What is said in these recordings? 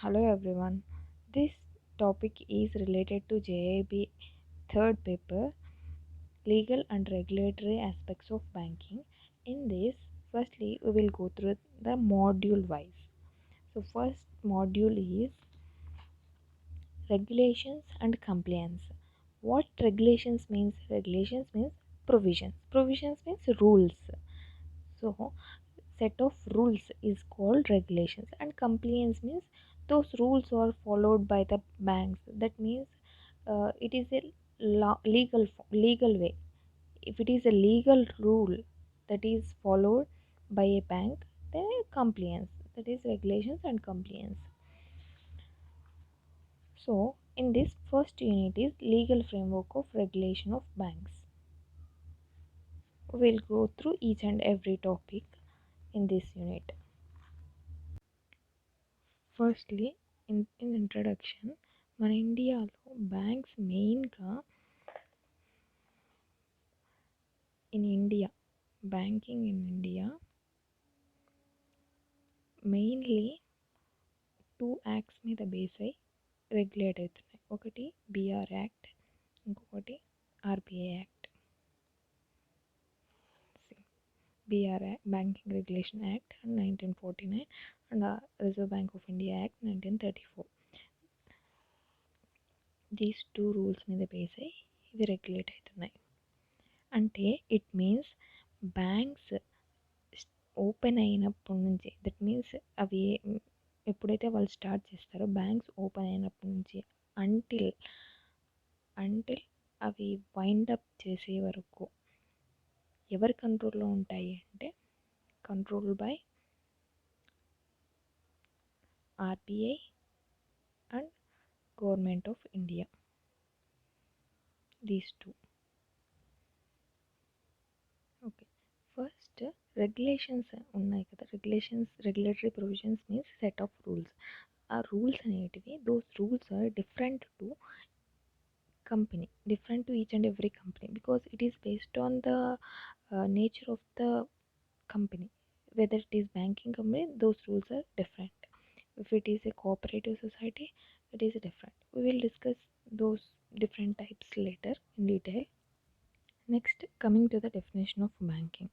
Hello everyone. This topic is related to Jaiib third paper, legal and regulatory aspects of banking. In this, firstly we will go through the module wise. So first module is regulations and compliance. What regulations means? Regulations means provisions. Provisions means rules. So set of rules is called regulations, and compliance means those rules are followed by the banks. That means it is a legal way. If it is a legal rule that is followed by a bank, then compliance, that is regulations and compliance. So in this first unit is legal framework of regulation of banks. We'll go through each and every topic in this unit. Firstly in introduction మన ఇండియాలో banks మెయిన్గా in India banking in India mainly two acts మీద base అయి regulate అవుతున్నాయి. ఒకటి BR act, ఇంకొకటి RBI act. BR act banking regulation act 1949 and Reserve Bank of India act 1934. These two rules మీద base అయి ఇవి రెగ్యులేట్ అవుతున్నాయి. అంటే ఇట్ మీన్స్ బ్యాంక్స్ ఓపెన్ అయినప్పటి నుంచి, దట్ మీన్స్ అవి ఎప్పుడైతే వాళ్ళు స్టార్ట్ చేస్తారో బ్యాంక్స్ ఓపెన్ అయినప్పటి నుంచి అంటిల్ అవి వైండప్ చేసే వరకు ఎవరి కంట్రోల్లో ఉంటాయి అంటే control by RBI and government of India, these two. Okay, first regulations ఉన్నాయి కదా, regulatory provisions means set of rules. ఆ రూల్స్ అనేటివి, those rules are different to company, different to each and every company, because it is based on the nature of the company. Whether it is banking company, those rules are different. If it is a cooperative society, it is different. We will discuss those different types later in detail. Next, coming to the definition of banking.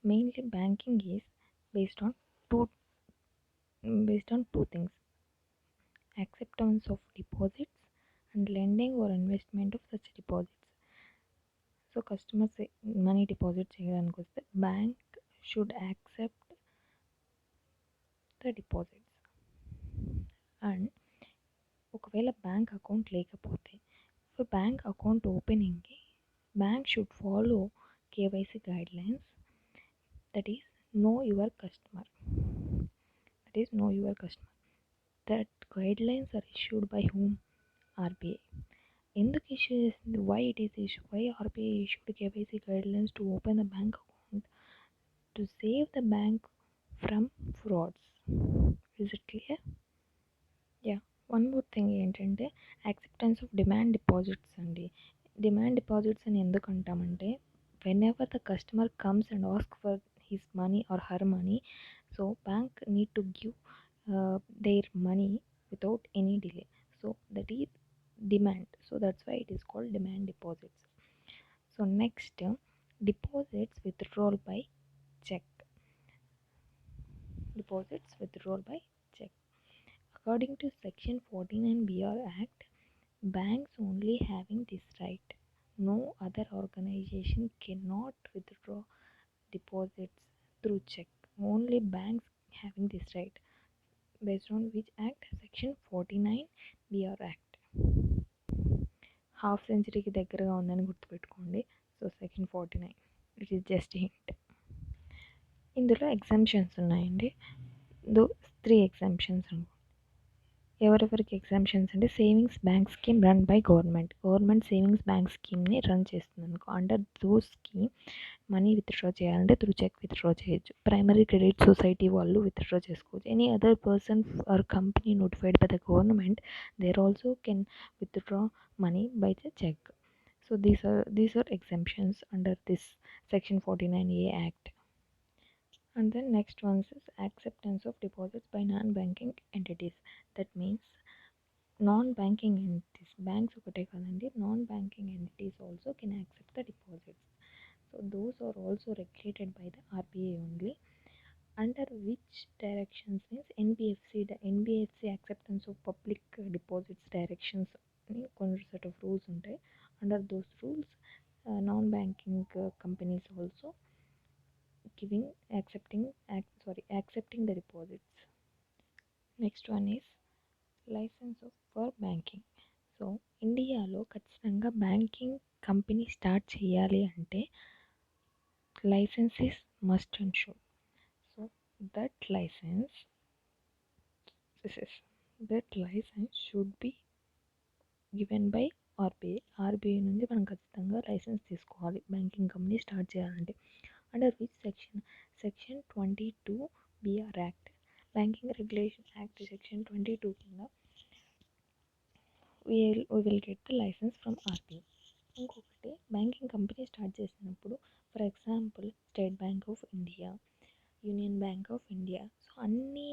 Mainly banking is based on two things: acceptance of deposits and lending or investment of such deposits. So customers money deposit చేయడానికి వస్తే bank should accept the deposits. And ఒకవేళ bank account లేకపోతే for bank account ఓపెనింగ్కి bank should follow KYC guidelines, that is know your customer. That guidelines are issued by whom? RBI. ఎందుకు issue చేసింది? Why RBI issued KYC guidelines to open the bank account? To save the bank from frauds. Is it clear? Yeah, one more thing ఏంటంటే acceptance of demand deposits అండి. Demand deposits అని ఎందుకు అంటామంటే whenever the customer comes and ask for his money or her money, so bank need to give their money without any delay. So that is demand. So that's why it is called demand deposits. So next, deposits withdrawal by check. According to section 49 BR Act, banks only having this right. No other organization cannot withdraw deposits through check. Only banks having this right. Based on which act? Section 49 BR Act. Half సెంచరీకి దగ్గరగా ఉందని గుర్తుపెట్టుకోండి. So section 49, it is just hint. ఇందులో exemptions ఉన్నాయండి. 3 exemptions. ఎవరెవరికి exemptions అంటే savings bank scheme run by government savings bank స్కీమ్ని run చేస్తుంది అనుకో, under those scheme money withdraw చేయాలంటే త్రూ చెక్ విత్డ్రా చేయొచ్చు. ప్రైమరీ క్రెడిట్ సొసైటీ వాళ్ళు విత్డ్రా చేసుకోవచ్చు. Any other person or company notified by the government, there also can withdraw money by the check. So these are exemptions under this section 49A Act. And then next one is acceptance of deposits by non-banking entities. That means non-banking entities, banks ఒకటే కాదండి, non-banking entities also can accept the deposits. So those are also regulated by the RBI only. Under which directions means NBFC, the NBFC acceptance of public deposits directions అని కొన్ని set of rules ఉంటాయి. Under those rules, non-banking companies also accepting the deposits. Next one is licence for banking. So ఇండియాలో ఖచ్చితంగా banking company start చేయాలి అంటే licence is must and should. So that licence should be given by RBI. RBI నుండి మనం ఖచ్చితంగా licence తీసుకోవాలి banking company start చేయాలంటే. Under which section 22 BR act, banking regulation act section 22 కింద we will get the license from RBI. ఇంకొకటి banking company start చేసినప్పుడు for example state bank of India, union bank of India. So అన్ని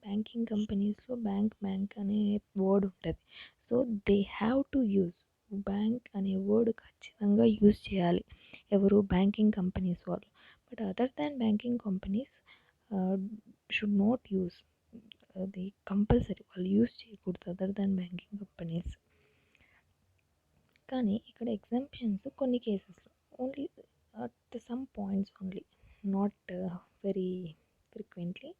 banking కంపెనీస్లో bank అనే word ఉంటుంది. So they have to use bank అనే word ఖచ్చితంగా use చేయాలి ఎవరు బ్యాంకింగ్ కంపెనీస్ వాళ్ళు. But other than banking companies should not use, అది కంపల్సరీ వాళ్ళు యూజ్ చేయకూడదు అదర్ దాన్ బ్యాంకింగ్ కంపెనీస్. కానీ ఇక్కడ ఎగ్జాంప్షన్స్ కొన్ని కేసెస్లో only at some points only, not very frequently.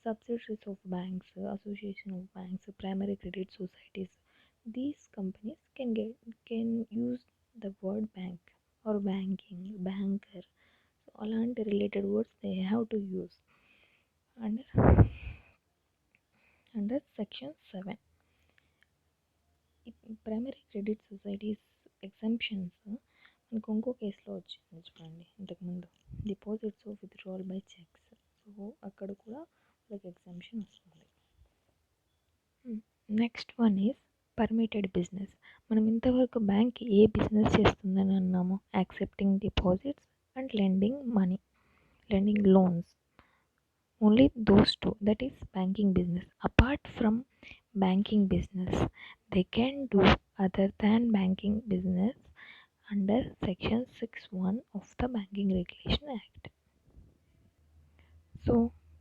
Subsidiaries of banks, association of banks, primary credit societies, these companies can use the word bank or banking, banker. So అలాంటి related words they have to use. Under section 7 primary credit societies exemptions మనకు ఇంకో కేసులో వచ్చింది చూడండి ఇంతకుముందు, deposits of withdrawal by cheques. So అక్కడ కూడా వాళ్ళకి ఎగ్జాంప్షన్ వస్తుంది. Next one is permitted business. మనం ఇంతవరకు బ్యాంక్ ఏ బిజినెస్ చేస్తుందని అన్నాము, accepting deposits and lending loans. Only those two, that is banking business. Apart from banking business, they can do other than banking business under section 6(1) of the Banking Regulation Act. So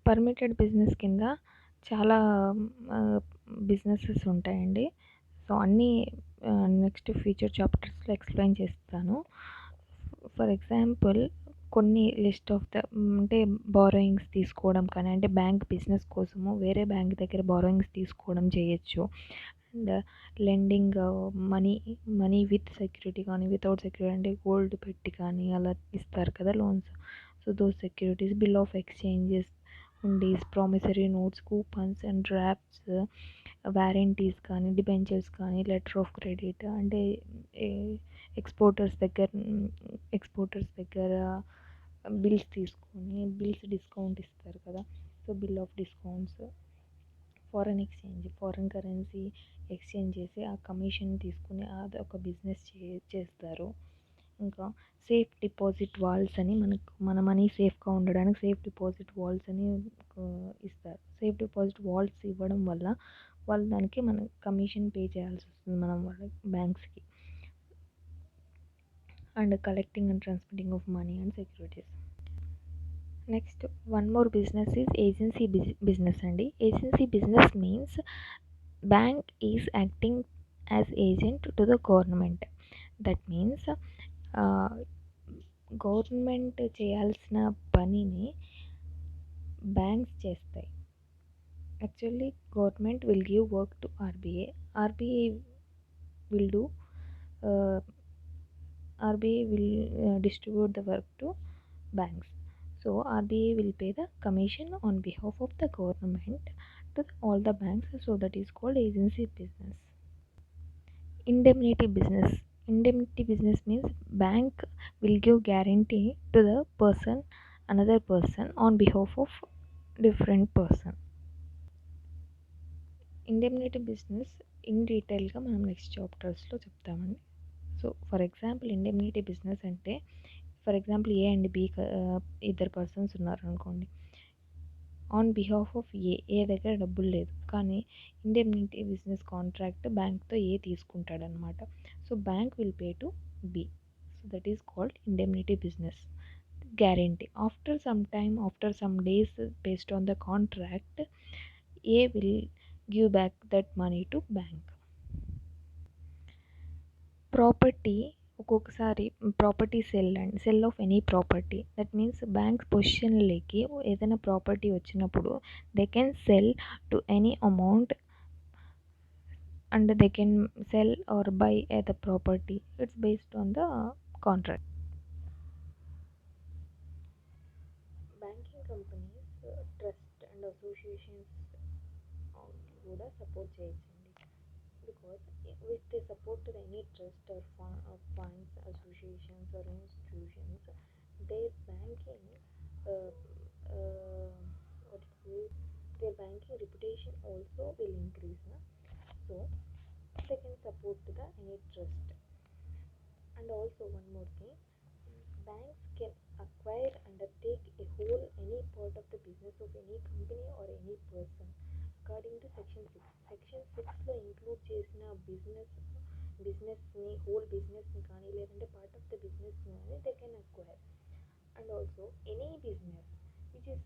permitted business కింద చాలా businesses ఉంటాయండి. So అన్నీ next future చాప్టర్స్లో explain చేస్తాను. For example కొన్ని list of the అంటే borrowings తీసుకోవడం కానీ, అంటే బ్యాంక్ బిజినెస్ కోసము వేరే బ్యాంక్ దగ్గర బారోయింగ్స్ తీసుకోవడం చేయొచ్చు. And lending money with security కానీ, వితౌట్ సెక్యూరిటీ అంటే గోల్డ్ పెట్టి కానీ అలా ఇస్తారు కదా loans. So those securities, bill of exchanges, హుండీస్, promissory notes, coupons and drafts, warranties కానీ, డిబెంచర్స్ కానీ, లెటర్ ఆఫ్ క్రెడిట్ అంటే ఎక్స్పోర్టర్స్ దగ్గర బిల్స్ తీసుకొని బిల్స్ డిస్కౌంట్ ఇస్తారు కదా. So bill of discounts, foreign currency exchange చేసి ఆ కమిషన్ తీసుకుని అది ఒక బిజినెస్ చేస్తారు. ఇంకా సేఫ్ డిపాజిట్ వాల్స్ అని మన మనీ సేఫ్గా ఉండడానికి సేఫ్ డిపాజిట్ వాల్స్ అని ఇస్తారు. సేఫ్ డిపాజిట్ వాల్స్ ఇవ్వడం వల్ల వాళ్ళు దానికి మనం కమిషన్ పే చేయాల్సి వస్తుంది మనం వాళ్ళ బ్యాంక్స్కి. And collecting and transmitting of money and securities. Next one more business is agency business అండి. Agency business means bank is acting as agent to the government. That means government చేయాల్సిన పనిని banks చేస్తాయి. Actually government will give work to RBI. RBI will distribute the work to banks. So RBI will pay the commission on behalf of the government to all the banks. So that is called agency business. Indemnity business means bank will give guarantee to the another person on behalf of different person. Indemnity business in డీటెయిల్గా మనం next చాప్టర్స్లో చెప్తామండి. So for example indemnity business అంటే, for example A and B ఇద్దరు persons ఉన్నారు అనుకోండి. On behalf of ఏ దగ్గర డబ్బులు లేదు కానీ ఇండెమ్నిటీ బిజినెస్ కాంట్రాక్ట్ బ్యాంక్తో ఏ తీసుకుంటాడనమాట. So bank will pay to B. So that is called indemnity business guarantee. After some time, after some days, based on the contract, A will give back that money to bank. Property ఒక్కొక్కసారి property sell of any property, that means bank పొజిషన్లోకి ఏదైనా property వచ్చినప్పుడు they can sell to any amount and they can sell or buy the property. It's based on the contract. Banking companies trust and associations కూడా support చేయొచ్చండి. Because if they support any trust or funds, associations or institutions, their banking uh, uh, what it is, their banking reputation also will increase. Na? So they can support the any trust. And also one more thing, banks can acquire, undertake a whole any part of the business of any company or any person according to section 6. Section 6లో include చేసిన బిజినెస్ని whole బిజినెస్ని కానీ లేదంటే part of the బిజినెస్ని కానీ they can acquire. And also any business which is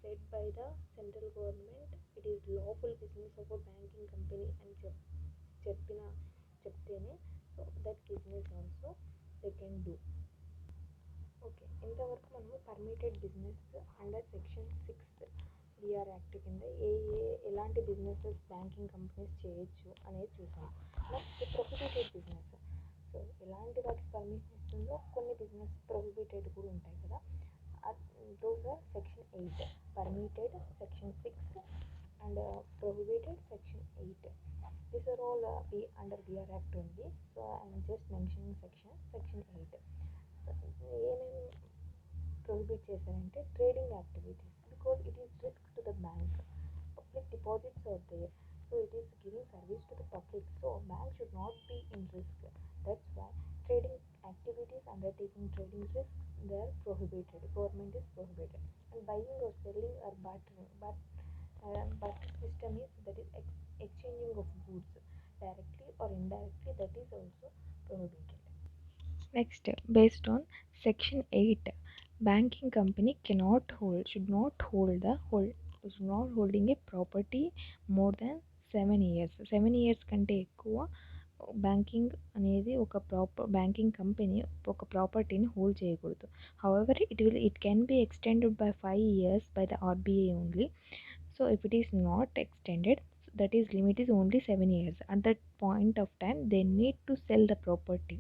said by the central government, it is lawful business of a banking company అని చెప్తేనే so that business also they can do. Okay, ఇంతవరకు మనము permitted business under section 6 BR act కింద ఎలాంటి businesses banking companies చేయొచ్చు అనేది చూసాం. Next prohibited business. So ఎలాంటి వాటికి పర్మిషన్ ఇస్తుందో కొన్ని బిజినెస్ ప్రొహిబిటెడ్ కూడా ఉంటాయి కదా. Those are section 8, permitted section 6 and prohibited section 8. These are all under BR Act only. So I am just mentioning section 8. ఏమేమి ప్రొహిబిట్ చేశారంటే trading activities, because it is risk to the bank. Public deposits are there, so it is giving service to the public, so bank should not be in risk. That's why trading activities, undertaking trading risks, they are prohibited. Government is prohibited. And buying or selling or bartering, barter system is, that is exchanging of goods directly or indirectly, that is also prohibited. Next, based on section 8, banking company should not holding a property more than 7 years. 7 years కంటే ఎక్కువ banking అనేది banking company ఒక ప్రాపర్టీని hold చేయకూడదు. However it can be extended by 5 years by the RBI only. So if it is not extended, that is limit is only 7 years. At that point of time they need to sell the property.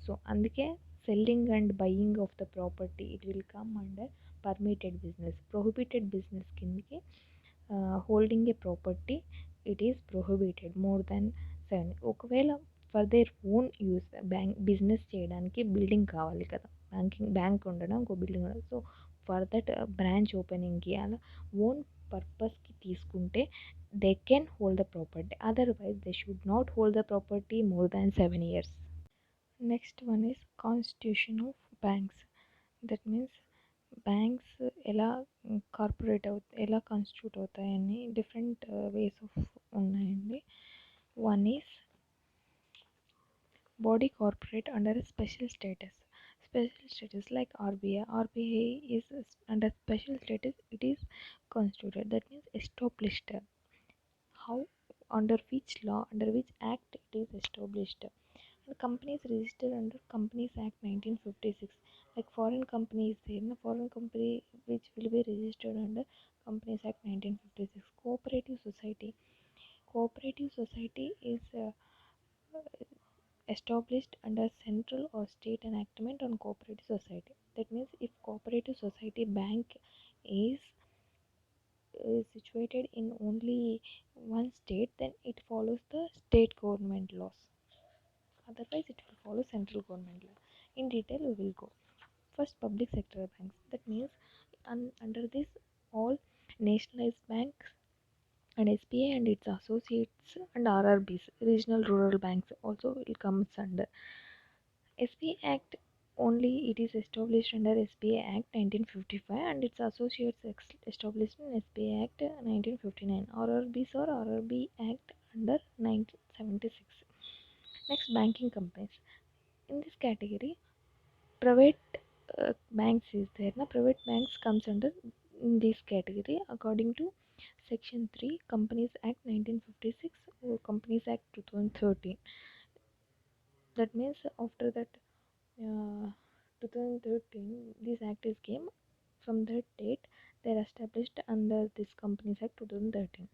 So అందుకే selling and buying of the property it will come under permitted business. Prohibited business కిందకి holding a property it is prohibited more than 7. ఒకవేళ for their own use business చేయడానికి building కావాలి కదా, bank ఉండడం ఇంకో building ఉండడం. So for that branch ఓపెనింగ్కి అలా ఓన్ పర్పస్కి తీసుకుంటే they can hold the property. Otherwise they should not hold the property more than 7 years. Next one is constitution of banks. That means banks ఎలా ఎలా constitute అవుతాయని different ways of ఉన్నాయండి. One is body corporate under special status. Special status like RBI. RBI is under special status, it is constituted. That means established. How, under which law, under which act it is established. Companies registered under Companies Act 1956. Like foreign company is there, no foreign company which will be registered under Companies Act 1956. Cooperative society is established under central or state enactment on cooperative society. That means if cooperative society bank is situated in only one state, then it follows the state government laws. Otherwise it will follow central government law. In detail we will go. First, public sector banks. That means under this all nationalized banks and SBI and its associates and RRBs, regional rural banks also will come under. SBI Act only it is established under SBA Act 1955 and its associates established in SBA Act 1959. RRBs or RRB Act under 1976. Next, banking companies. In this category, private banks is there. Now, private banks comes under in this category according to Section 3 Companies Act 1956 or Companies Act 2013. That means after that 2013 this act is came. From that date they are established under this Companies Act 2013.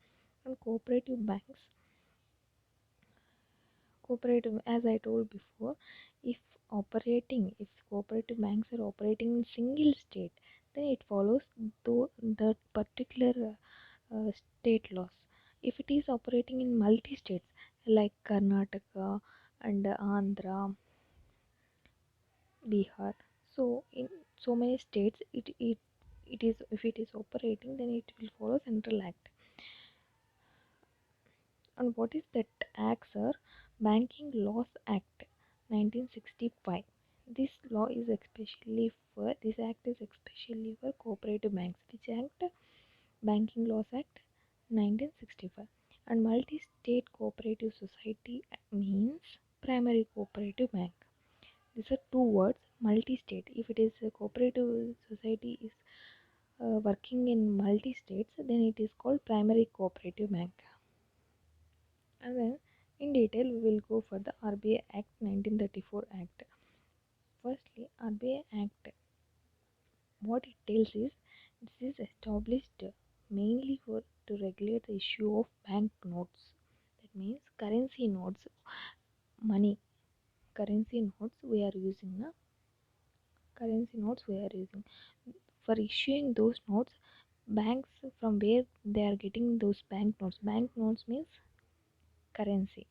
And cooperative, as I told before, if cooperative banks are operating in single state, then it follows the particular state laws. If it is operating in multi states like Karnataka and Andhra, Bihar, so in so many states, it is, if it is operating, then it will follow Central Act. And what is that act, sir? Banking Laws Act 1965. This act is especially for cooperative banks. Which act? Banking Laws Act 1965. And multi-state cooperative society means primary cooperative bank. These are two words. Multi-state. If it is a cooperative society is working in multi-states, then it is called primary cooperative bank. And then in detail we will go for the RBI Act 1934 Act. Firstly, RBI Act, what it tells is this is established mainly for to regulate the issue of bank notes. That means currency notes, money, currency notes we are using na currency notes we are using for issuing those notes. Banks, from where they are getting those banknotes. Banknotes means currency,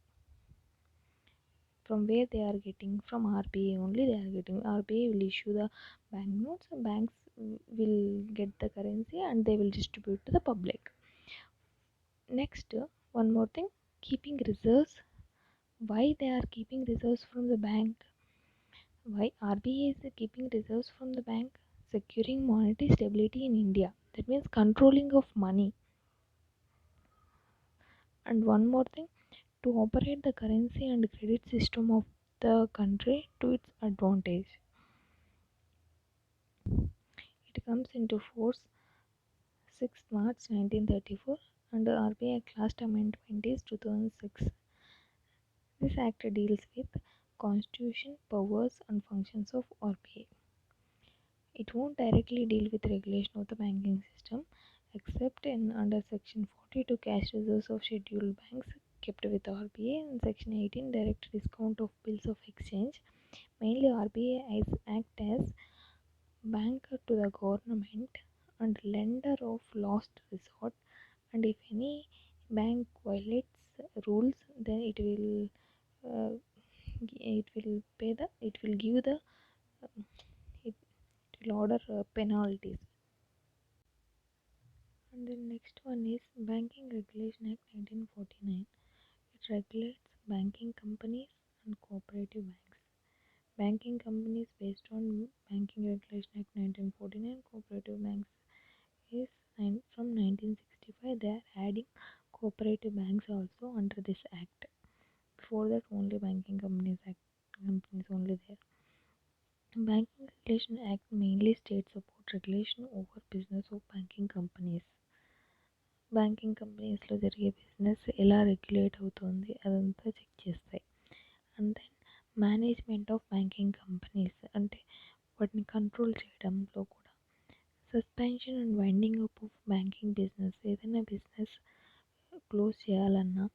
from where they are getting, from RBI only they are getting. RBI will issue the banknotes, banks will get the currency and they will distribute to the public. Next, one more thing, keeping reserves. Why they are keeping reserves from the bank? Why RBI is keeping reserves from the bank? Securing monetary stability in India. That means controlling of money. And one more thing, to operate the currency and credit system of the country to its advantage. It comes into force 6th March 1934 under RBI Act last amendment is 2006. This act deals with constitution, powers and functions of RBI. It won't directly deal with regulation of the banking system except in under section 42 cash reserves of scheduled banks kept with RBI and section 18 direct discount of bills of exchange. Mainly RBI act as banker to the government and lender of last resort, and if any bank violates rules, then uh, it will give the it will order penalties. And the next one is Banking Regulation Act 1949. It regulates banking companies and cooperative banks. Banking companies based on Banking Regulation Act 1949, cooperative banks is from 1965. They are adding cooperative banks also under this act. Before that, only banking companies only there. Banking Regulation Act mainly states about regulation over business of banking companies. Banking కంపెనీస్లో జరిగే business ఎలా regulate అవుతుంది అదంతా check చేస్తాయి. And then management of banking companies అంటే వాటిని control చేయడంలో కూడా. Suspension and winding up of banking business, ఏదైనా బిజినెస్ క్లోజ్ చేయాలన్నా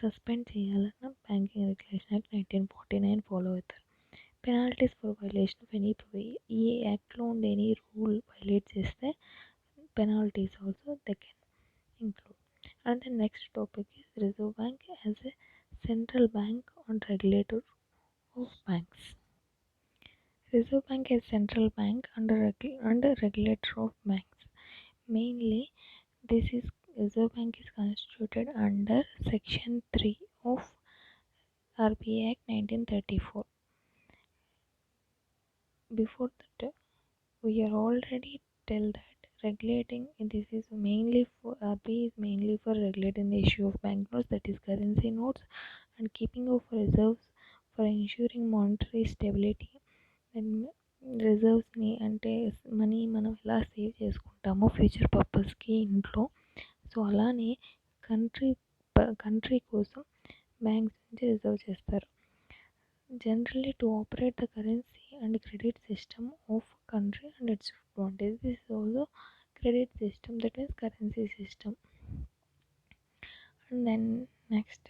సస్పెండ్ చేయాలన్నా బ్యాంకింగ్ రెగ్యులేషన్ యాక్ట్ 1949 ఫాలో అవుతారు. Penalties for violation of any ఈ యాక్ట్లో ఉండే ఎనీ రూల్ వైలేట్ చేస్తే penalties also they can include. And the next topic is Reserve Bank as a central bank and regulator of banks. Reserve Bank is central bank under regulator of banks. Mainly, this is Reserve Bank is constituted under Section 3 of RBI Act 1934. before that, we are already tell that regulating this is mainly for RBI is mainly for regulating the issue of banknotes, that is currency notes, and keeping of reserves for ensuring monetary stability. And రిజర్వ్స్ని అంటే money మనం ఎలా save చేసుకుంటామో future పర్పస్కి ఇంట్లో. So అలానే country country కోసం banks నుంచి రిజర్వ్ చేస్తారు. Generally, to operate the currency and credit system of country and its advantage. This is also credit system, that means currency system. And then next,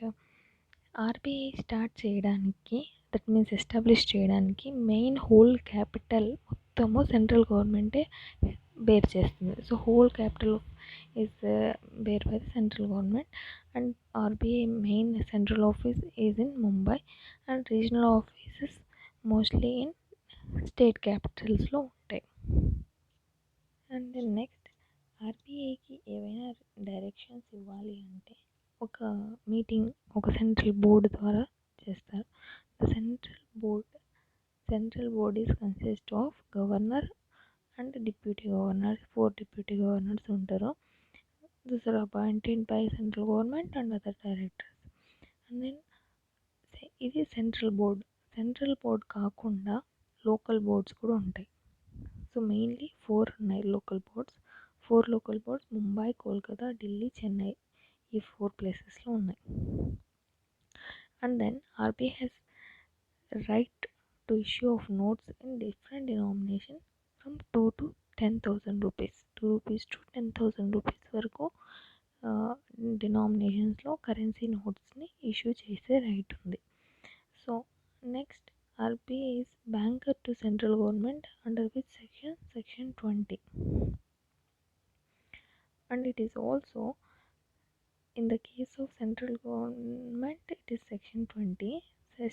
RBI start చేయడానికి, that means establish చేయడానికి main whole capital మొత్తము central గవర్నమెంటే bear చేస్తుంది. So whole capital is bear by the central government, and RBI main central office is in Mumbai and regional offices mostly in state capitals లో ఉంటాయి. And then next, ఆర్బీఐకి ఏవైనా directions ఇవ్వాలి అంటే ఒక మీటింగ్ ఒక సెంట్రల్ బోర్డ్ ద్వారా చేస్తారు. The central board is consist of governor and deputy governor, 4 deputy governors ఉంటారు. These are appointed by central government and other directors. And then ఇది సెంట్రల్ బోర్డ్ కాకుండా లోకల్ బోర్డ్స్ కూడా ఉంటాయి. సో మెయిన్లీ 4 ఉన్నాయి local boards Mumbai, Kolkata, Delhi, Chennai, ఈ 4 ప్లేసెస్లో ఉన్నాయి. And then RBI has right to issue of notes in different denomination from 2 to 10,000 rupees, 2 rupees to 10,000 rupees వరకు డినామినేషన్స్లో కరెన్సీ నోట్స్ని ఇష్యూ చేసే రైట్ ఉంది. So next, RBI is banker to central government under which section 20, and it is also in the case of central government it is section 20,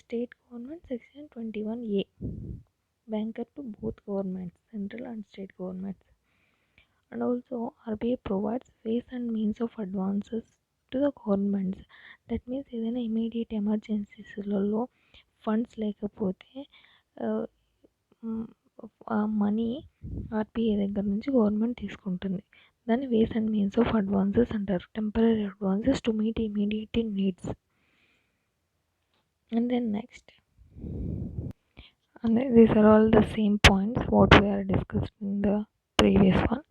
state government section 21A, banker to both governments, central and state governments. And also RBI provides ways and means of advances to the governments. That means ఏదైనా immediate ఎమర్జెన్సీస్లలో funds లేకపోతే ఆ money RBI దగ్గర నుంచి government తీసుకుంటుంది. దాన్ని ways and means of advances అంటారు, temporary advances to meet immediate needs. And then next, and these are all the same points what we are discussed in the previous one.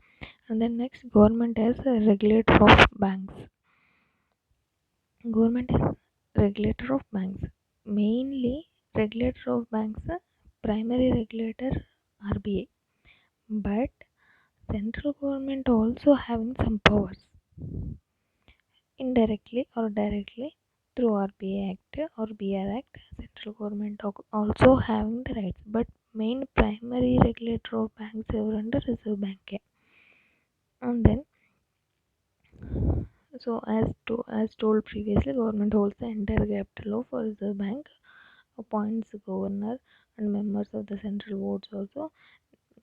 And then next, government as a regulator of banks. Government is regulator of banks. Mainly regulator of banks, primary regulator RBI, but central government also having some powers indirectly or directly through RBI Act or BR Act. Central government also having the rights, but main primary regulator of banks are under Reserve Bank. And then, so as told previously, government holds the entire capital of Reserve Bank, appoints governor and members of the central boards also.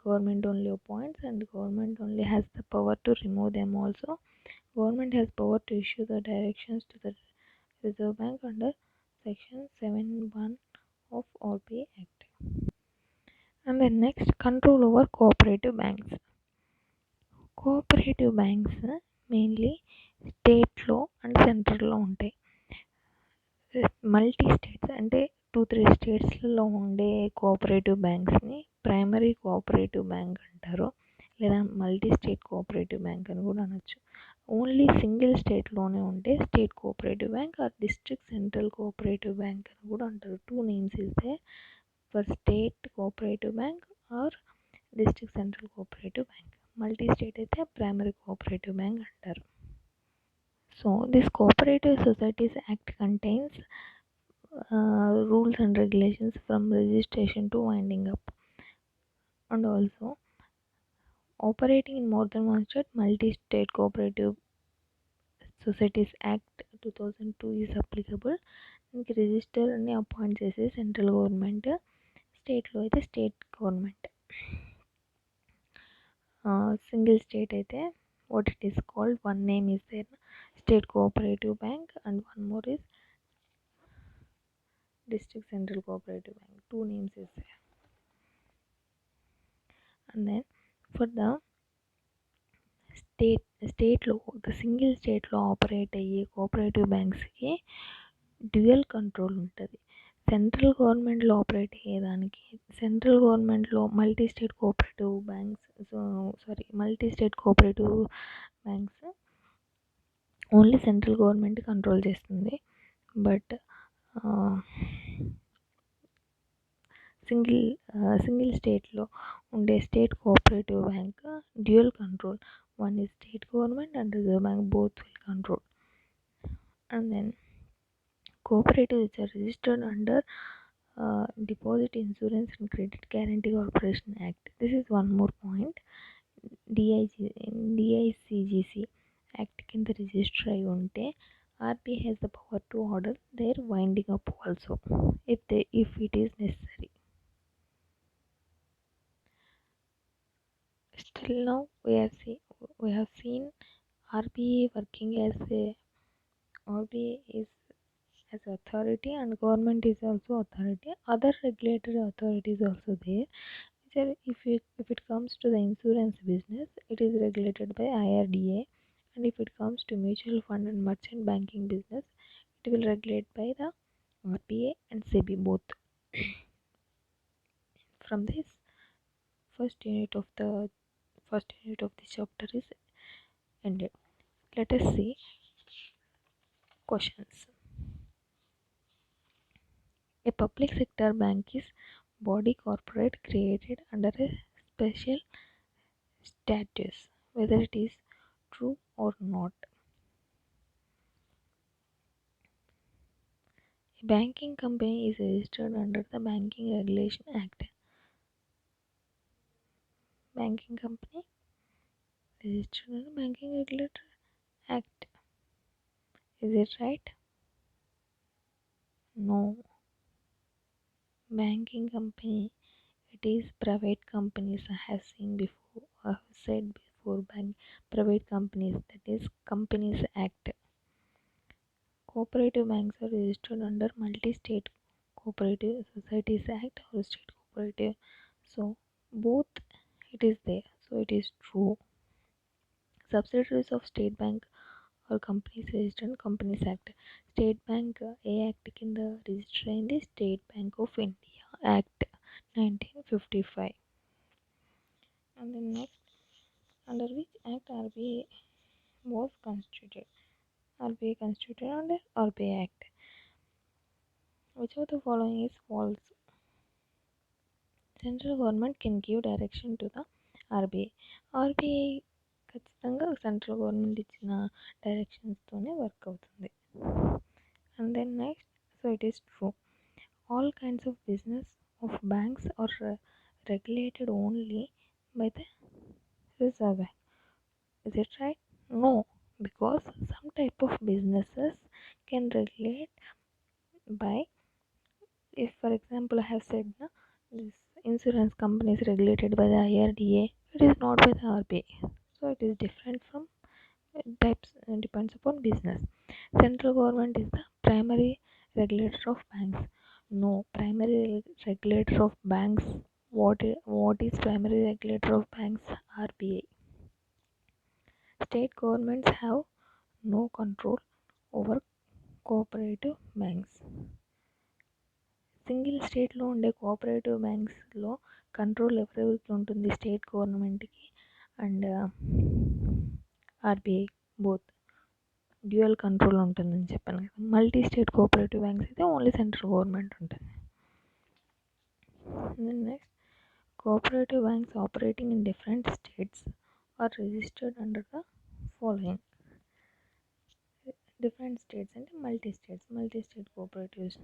Government only appoints and government only has the power to remove them also. Government has power to issue the directions to the Reserve Bank under section 7(1) of RBI Act. And then next, control over cooperative banks. Cooperative banks mainly స్టేట్లో and సెంట్రల్లో ఉంటాయి. Multi states అంటే 2-3 స్టేట్స్లలో ఉండే cooperative బ్యాంక్స్ని primary cooperative bank అంటారు, లేదా multi state cooperative bank అని కూడా అనొచ్చు. ఓన్లీ సింగిల్ స్టేట్లోనే ఉంటే state cooperative bank or district central cooperative bank అని కూడా అంటారు. 2 నేమ్స్ ఇస్తే for state cooperative bank or district central cooperative bank. Multi state అయితే ప్రైమరీ కోఆపరేటివ్ బ్యాంక్ అంటారు. So this cooperative societies act contains rules and regulations from registration to winding up. And also operating in more than one state, multi-state cooperative societies act 2002 is applicable. దీనికి register అని appoint చేసే central government, స్టేట్లో అయితే state government. Single state అయితే what it is called, one name is there, state cooperative bank, and one more is district central cooperative bank. 2 names is there. And then for the స్టేట్లో ఒక single స్టేట్లో operate అయ్యే cooperative బ్యాంక్స్కి dual control ఉంటుంది. Central గవర్నమెంట్లో operate అయ్యేదానికి central గవర్నమెంట్లో multi state cooperative banks multi state cooperative banks only central government control చేస్తుంది. But single స్టేట్లో ఉండే state cooperative bank dual control. One is state government and reserve bank, both will control. And then cooperatives are registered under Deposit Insurance and Credit Guarantee Corporation Act. This is one more point. DICGC Act కింద register అయి ఉంటే RBI has the power to order their winding up also if it is necessary. Still now we have seen RBI working as RBI is as authority and government is also authority. Other regulatory authorities also there. If it comes to the insurance business, it is regulated by IRDA, and if it comes to mutual fund and merchant banking business, it will regulate by the RBI and SEBI both. From this first unit of this chapter is ended. Let us see questions. A public sector bank is body corporate created under a special status, whether it is true or not. A banking company is registered under the Banking Regulation Act. Banking company registered under Banking Regulatory Act. Is it right? No. Banking company, it is private companies. I have said before, private companies, that is Companies Act. Cooperative banks are registered under Multi-State Cooperative Societies Act or State Cooperative. So both it is there. So it is true. Subsidiaries of State Bank or companies registered in Companies Act. State Bank A Act కింద register అయింది State Bank of India Act 1955. And then next, under which act RBI was constituted? RBI constituted under RBI Act. Which of the following is false? Central government can give direction to the RBI. RBI ఖచ్చితంగా central government ఇచ్చిన డైరెక్షన్స్తోనే work అవుతుంది. And then next, so it is true. All kinds of business of banks are regulated only by the Reserve Bank. Is it right? No, because some type of businesses can regulate by, if for example I have said this insurance company is regulated by the IRDA, it is not by the RBI. So it is different from types, depends upon business. Central government is the primary regulator of banks. No, primary regulator of banks, what is primary regulator of banks? RBI. State governments have no control over cooperative banks. Single స్టేట్లో ఉండే cooperative బ్యాంక్స్లో control ఎవరెవరికి ఉంటుంది? State గవర్నమెంట్కి and RBI both dual control ఉంటుందని చెప్పాను కదా. Multi state cooperative banks అయితే ఓన్లీ సెంట్రల్ గవర్నమెంట్ ఉంటుంది. Next, cooperative banks operating in different states are registered under the following. Different states అంటే మల్టీ స్టేట్ కోఆపరేటివ్స్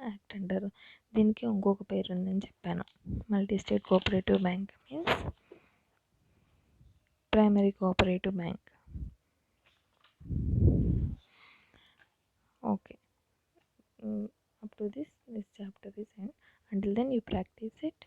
యాక్ట్ అంటారు. దీనికి ఇంకొక పేరు ఉందని చెప్పాను. Multi state cooperative bank means primary cooperative bank. Okay, up to this chapter is end. Until then you practice it.